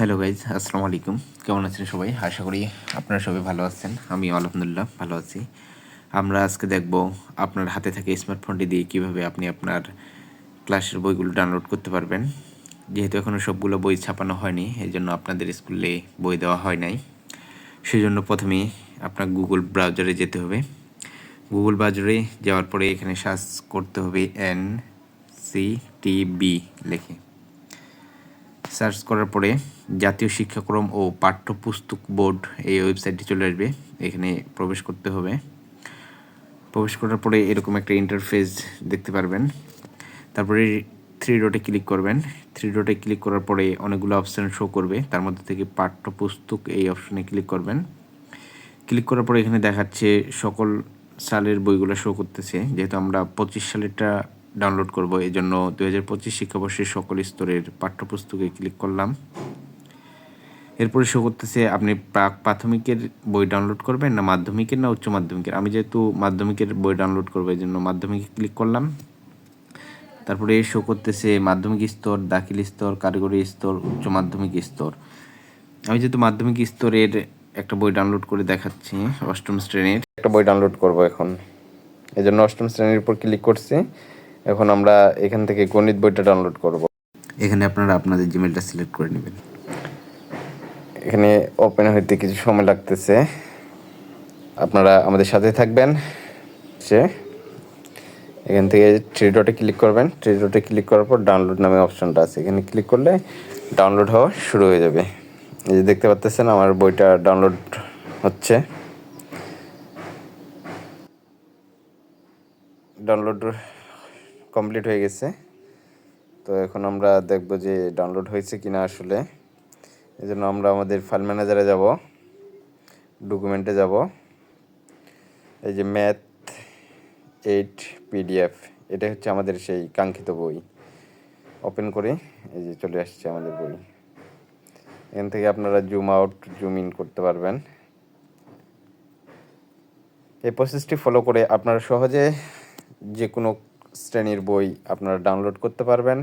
Hello guys, আসসালামু আলাইকুম। কেমন আছেন সবাই? আশা করি আপনারা সবাই ভালো আছেন। আমি আলহামদুলিল্লাহ ভালো আছি। আমরা আজকে দেখব আপনার হাতে থাকা স্মার্টফোনটি দিয়ে কীভাবে আপনি আপনার ক্লাসের বইগুলো ডাউনলোড করতে পারবেন। যেহেতু এখনও সবগুলো বই ছাপানো হয়নি, এই জন্য আপনাদের স্কুলে বই দেওয়া হয় নাই। সেজন্য প্রথমেই আপনার গুগল ব্রাউজারে যেতে হবে। গুগল ব্রাউজারে যাওয়ার পরে এখানে সার্চ করতে হবে NCTB লিখে। সার্চ করার পরে জাতীয় শিক্ষাক্রম ও পাঠ্যপুস্তক বোর্ড এই ওয়েবসাইটটি চলে আসবে। এখানে প্রবেশ করতে হবে। প্রবেশ করার পরে এরকম একটা ইন্টারফেস দেখতে পারবেন। তারপরে থ্রি ডটে ক্লিক করবেন। থ্রি ডটে ক্লিক করার পরে অনেকগুলো অপশান শো করবে, তার মধ্যে থেকে পাঠ্যপুস্তক এই অপশানে ক্লিক করবেন। ক্লিক করার পরে এখানে দেখাচ্ছে সকল সালের বইগুলো শো করতেছে। যেহেতু আমরা 25 সালেরটা ডাউনলোড করব, এই জন্য 2025 শিক্ষাবর্ষের সকল স্তরের পাঠ্যপুস্তকে ক্লিক করলাম। এরপরে শো করতেছে আপনি প্রাথমিকের বই ডাউনলোড করবেন না মাধ্যমিকের না উচ্চ মাধ্যমিকের। আমি যেহেতু মাধ্যমিকের বই ডাউনলোড করবো, এই জন্য মাধ্যমিকে ক্লিক করলাম। তারপরে শো করতেছে মাধ্যমিক স্তর, দাখিল স্তর, কারিগরি স্তর, উচ্চ মাধ্যমিক স্তর। আমি যেহেতু মাধ্যমিক স্তরের একটা বই ডাউনলোড করে দেখাচ্ছি, অষ্টম শ্রেণীর একটা বই ডাউনলোড করব এখন। এই জন্য অষ্টম শ্রেণীর উপর ক্লিক করছি। এখন আমরা এখান থেকে গণিত বইটা ডাউনলোড করব। এখানে আপনারা আপনাদের জিমেলটা সিলেক্ট করে নেবেন। এখানে ওপেন হইতে কিছু সময় লাগতেছে, আপনারা আমাদের সাথে থাকবেন। এখান থেকে থ্রি ডটে ক্লিক করবেন। থ্রি ডটে ক্লিক করার পর ডাউনলোড নামে অপশনটা আছে, এখানে ক্লিক করলে ডাউনলোড হওয়া শুরু হয়ে যাবে। এই যে দেখতে পাচ্ছেন আমার বইটা ডাউনলোড হচ্ছে। ডাউনলোড কমপ্লিট হয়ে গেছে। তো এখন আমরা দেখব যে ডাউনলোড হয়েছে কিনা আসলে। এই জন্য আমরা আমাদের ফাইল ম্যানেজারে যাব, ডকুমেন্টে যাব। এই যে ম্যাথ 8 PDF, এটা হচ্ছে আমাদের সেই কাঙ্ক্ষিত বই। ওপেন করি, এই যে চলে আসছে আমাদের বই। এখান থেকে আপনারা জুম আউট জুম ইন করতে পারবেন। এই প্রসেসটি ফলো করে আপনারা সহজে যে কোনো শ্রেণীর বই আপনারা ডাউনলোড করতে পারবেন।